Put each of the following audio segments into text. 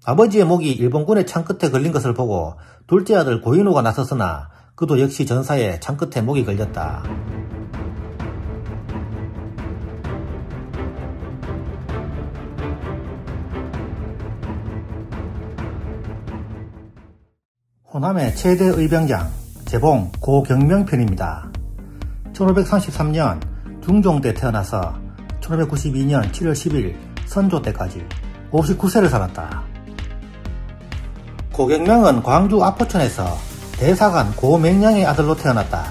아버지의 목이 일본군의 창끝에 걸린 것을 보고 둘째 아들 고인호가 나섰으나 그도 역시 전사에 창끝에 목이 걸렸다. 호남의 최대 의병장 재봉 고경명편입니다. 1533년 중종 때 태어나서 1592년 7월 10일 선조 때까지 59세를 살았다. 고경명은 광주 아포천에서 대사관 고맹량의 아들로 태어났다.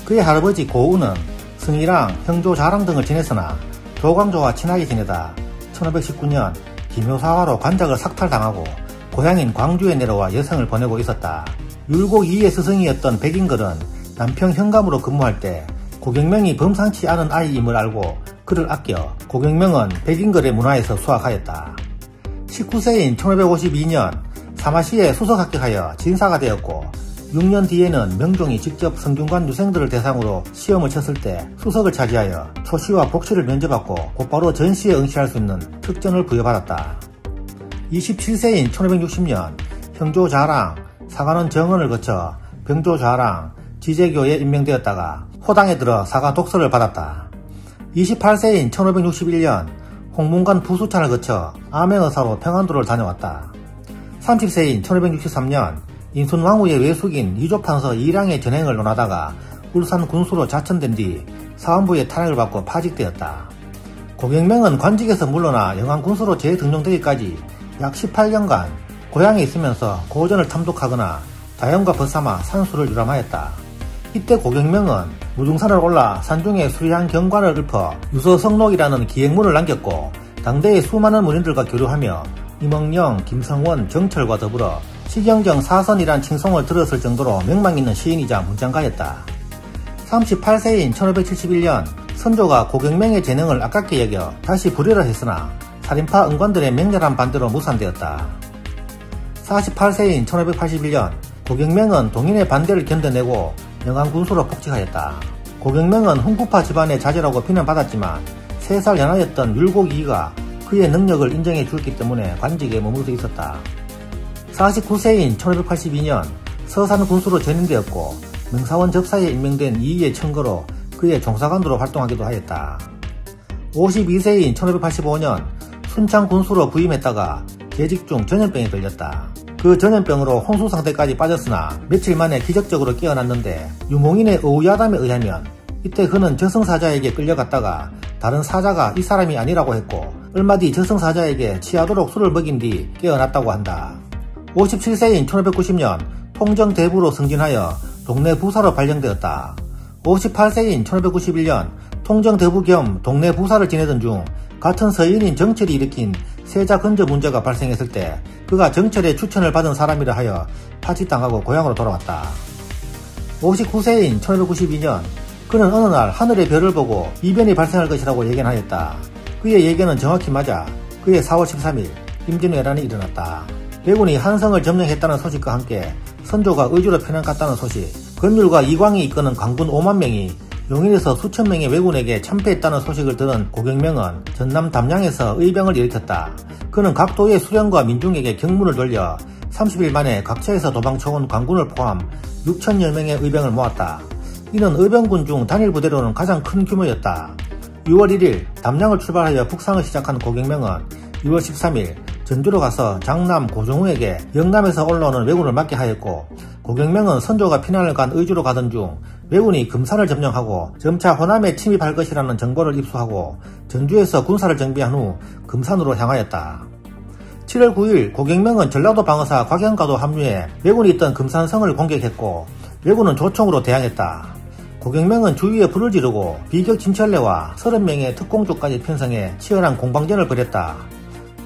그의 할아버지 고우는 승희랑 형조 자랑 등을 지냈으나 조광조와 친하게 지내다 1519년 기묘사화로 관작을 삭탈당하고 고향인 광주에 내려와 여성을 보내고 있었다. 율곡 2의 스승이었던 백인걸은 남평 현감으로 근무할 때 고경명이 범상치 않은 아이임을 알고 그를 아껴 고경명은 백인걸의 문화에서 수학하였다. 19세인 1552년 사마시에 수석 합격하여 진사가 되었고 6년 뒤에는 명종이 직접 성균관 유생들을 대상으로 시험을 쳤을 때 수석을 차지하여 초시와 복시를 면제받고 곧바로 전시에 응시할 수 있는 특전을 부여받았다. 27세인 1560년 형조자랑, 사관원 정원을 거쳐 병조자랑, 지제교에 임명되었다가 호당에 들어 사관 독서를 받았다. 28세인 1561년 홍문관 부수찬을 거쳐 암행의사로 평안도를 다녀왔다. 30세인 1563년 인순왕후의 외숙인 이조판서 이량의 전행을 논하다가 울산 군수로 자천된 뒤 사원부의 탄핵을 받고 파직되었다. 고경명은 관직에서 물러나 영안군수로 재등용되기까지 약 18년간 고향에 있으면서 고전을 탐독하거나 자연과 벗삼아 산수를 유람하였다. 이때 고경명은 무중산을 올라 산중에 수리한 경관을 읊어 유서성록이라는 기행문을 남겼고 당대의 수많은 문인들과 교류하며 임응령, 김성원, 정철과 더불어 시경정 사선이란 칭송을 들었을 정도로 명망있는 시인이자 문장가였다. 38세인 1571년 선조가 고경명의 재능을 아깝게 여겨 다시 불효를 했으나 살인파 응관들의 맹렬한 반대로 무산되었다. 48세인 1581년 고경명은 동인의 반대를 견뎌내고 영안군수로 복직하였다. 고경명은 훈구파 집안의 자제라고 비난받았지만 3살 연하였던 율곡 2가 그의 능력을 인정해 주었기 때문에 관직에 머물 수 있었다. 49세인 1582년 서산군수로 전임되었고 명사원 접사에 임명된 이의의 청거로 그의 종사관으로 활동하기도 하였다. 52세인 1585년 순창군수로 부임했다가 재직 중 전염병에 걸렸다. 그 전염병으로 혼수 상태까지 빠졌으나 며칠 만에 기적적으로 깨어났는데 유몽인의 의야담에 의하면 이때 그는 저승사자에게 끌려갔다가 다른 사자가 이 사람이 아니라고 했고 얼마 뒤 저승사자에게 취하도록 술을 먹인 뒤 깨어났다고 한다. 57세인 1590년 통정대부로 승진하여 동네 부사로 발령되었다. 58세인 1591년 통정대부 겸 동네 부사를 지내던 중 같은 서인인 정철이 일으킨 세자 근저 문제가 발생했을 때 그가 정철의 추천을 받은 사람이라 하여 파직당하고 고향으로 돌아왔다. 59세인 1592년 그는 어느 날 하늘의 별을 보고 이변이 발생할 것이라고 예견하였다. 그의 예견은 정확히 맞아 그의 4월 13일 임진왜란이 일어났다. 왜군이 한성을 점령했다는 소식과 함께 선조가 의주로 편향갔다는 소식, 건율과 이광이 이끄는 강군 5만 명이 용인에서 수천 명의 왜군에게 참패했다는 소식을 들은 고경명은 전남 담양에서 의병을 일으켰다. 그는 각도의 수령과 민중에게 경문을 돌려 30일 만에 각처에서 도망쳐온 관군을 포함 6천여 명의 의병을 모았다. 이는 의병군 중 단일 부대로는 가장 큰 규모였다. 6월 1일 담양을 출발하여 북상을 시작한 고경명은 6월 13일 전주로 가서 장남 고종우에게 영남에서 올라오는 왜군을 막게 하였고 고경명은 선조가 피난을 간 의주로 가던 중 왜군이 금산을 점령하고 점차 호남에 침입할 것이라는 정보를 입수하고 전주에서 군사를 정비한 후 금산으로 향하였다. 7월 9일 고경명은 전라도 방어사 곽영과도 합류해 왜군이 있던 금산성을 공격했고 왜군은 조총으로 대항했다. 고경명은 주위에 불을 지르고 비격 진철래와 30명의 특공조까지 편성해 치열한 공방전을 벌였다.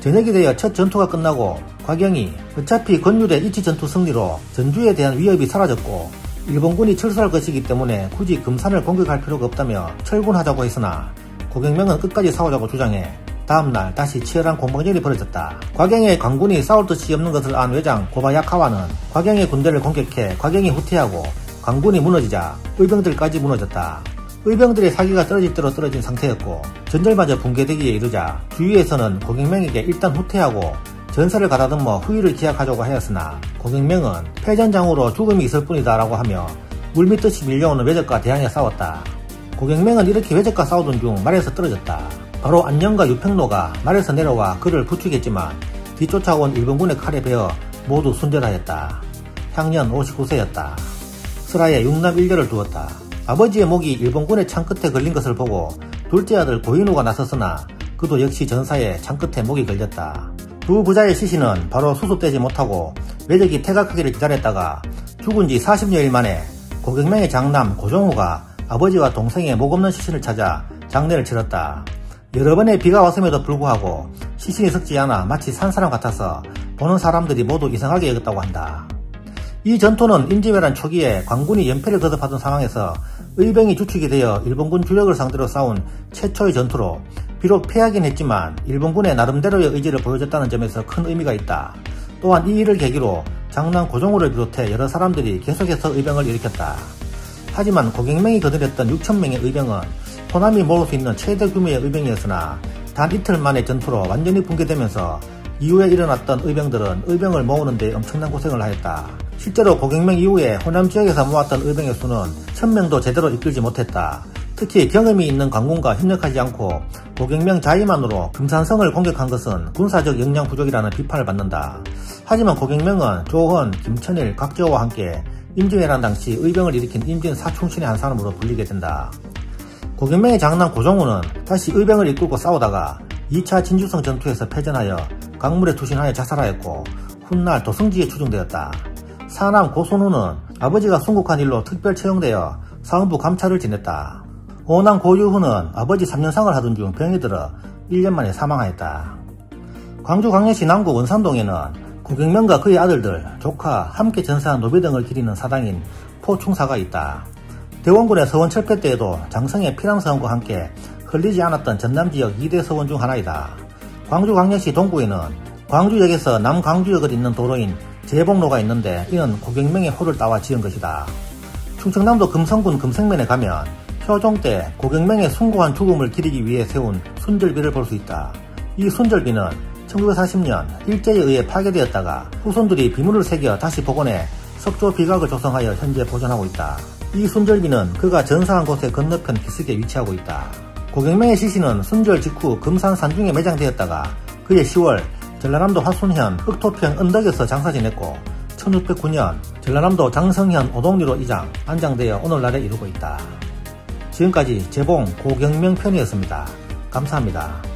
저녁이 되어 첫 전투가 끝나고 곽영이 어차피 건율의 이치 전투 승리로 전주에 대한 위협이 사라졌고 일본군이 철수할 것이기 때문에 굳이 금산을 공격할 필요가 없다며 철군하자고 했으나 고경명은 끝까지 싸우자고 주장해 다음날 다시 치열한 공방전이 벌어졌다. 곽영의 관군이 싸울 뜻이 없는 것을 안 외장 고바야카와는 곽영의 군대를 공격해 곽영이 후퇴하고 관군이 무너지자 의병들까지 무너졌다. 의병들의 사기가 떨어질 대로 떨어진 상태였고 전열마저 붕괴되기에 이르자 주위에서는 고경명에게 일단 후퇴하고 전세를 가다듬어 후위를 기약하자고 하였으나 고경명은 패전장으로 죽음이 있을 뿐이다 라고 하며 물밀듯이 밀려오는 외적과 대항해 싸웠다. 고경명은 이렇게 외적과 싸우던 중 말에서 떨어졌다. 바로 안녕과 유평로가 말에서 내려와 그를 부축했지만 뒤쫓아온 일본군의 칼에 베어 모두 순절하였다. 향년 59세였다. 슬하에 6남 1녀를 두었다. 아버지의 목이 일본군의 창끝에 걸린 것을 보고 둘째 아들 고인우가 나섰으나 그도 역시 전사에 창끝에 목이 걸렸다. 두 부자의 시신은 바로 수습되지 못하고 외적이 퇴각하기를 기다렸다가 죽은 지 40여일 만에 고경명의 장남 고종우가 아버지와 동생의 목 없는 시신을 찾아 장례를 치렀다. 여러 번의 비가 왔음에도 불구하고 시신이 썩지 않아 마치 산 사람 같아서 보는 사람들이 모두 이상하게 여겼다고 한다. 이 전투는 임진왜란 초기에 광군이 연패를 거듭하던 상황에서 의병이 주축이 되어 일본군 주력을 상대로 싸운 최초의 전투로 비록 패하긴 했지만 일본군의 나름대로의 의지를 보여줬다는 점에서 큰 의미가 있다. 또한 이 일을 계기로 장남 고종우를 비롯해 여러 사람들이 계속해서 의병을 일으켰다. 하지만 고경명이 거느렸던 6,000명의 의병은 호남이 모을 수 있는 최대 규모의 의병이었으나 단 이틀 만의 전투로 완전히 붕괴되면서 이후에 일어났던 의병들은 의병을 모으는 데 엄청난 고생을 하였다. 실제로 고경명 이후에 호남 지역에서 모았던 의병의 수는 1,000명도 제대로 이끌지 못했다. 특히 경험이 있는 관군과 협력하지 않고 고경명 자의만으로 금산성을 공격한 것은 군사적 역량 부족이라는 비판을 받는다. 하지만 고경명은 조헌, 김천일, 곽지호와 함께 임진왜란 당시 의병을 일으킨 임진 사충신의 한 사람으로 불리게 된다. 고경명의 장남 고종우는 다시 의병을 이끌고 싸우다가 2차 진주성 전투에서 패전하여 강물에 투신하여 자살하였고 훗날 도성지에 추중되었다. 사남 고손우는 아버지가 순국한 일로 특별 채용되어 사헌부 감찰을 지냈다. 오남 고유훈은 아버지 3년상을 하던 중 병이 들어 1년 만에 사망하였다. 광주광역시 남구 원산동에는 고경명과 그의 아들들, 조카, 함께 전사한 노비 등을 기리는 사당인 포충사가 있다. 대원군의 서원 철폐 때에도 장성의 피랑서원과 함께 흘리지 않았던 전남지역 2대 서원 중 하나이다. 광주광역시 동구에는 광주역에서 남광주역을 잇는 도로인 제복로가 있는데 이는 고경명의 호를 따와 지은 것이다. 충청남도 금성군 금생면에 가면 효종 때 고경명의 숭고한 죽음을 기리기 위해 세운 순절비를 볼 수 있다. 이 순절비는 1940년 일제에 의해 파괴되었다가 후손들이 비문을 새겨 다시 복원해 석조 비각을 조성하여 현재 보존하고 있다. 이 순절비는 그가 전사한 곳의 건너편 기슭에 위치하고 있다. 고경명의 시신은 순절 직후 금산 산중에 매장되었다가 그해 10월 전라남도 화순현 흑토평 언덕에서 장사 지냈고 1609년 전라남도 장성현 오동리로 이장, 안장되어 오늘날에 이르고 있다. 지금까지 재봉 고경명 편이었습니다. 감사합니다.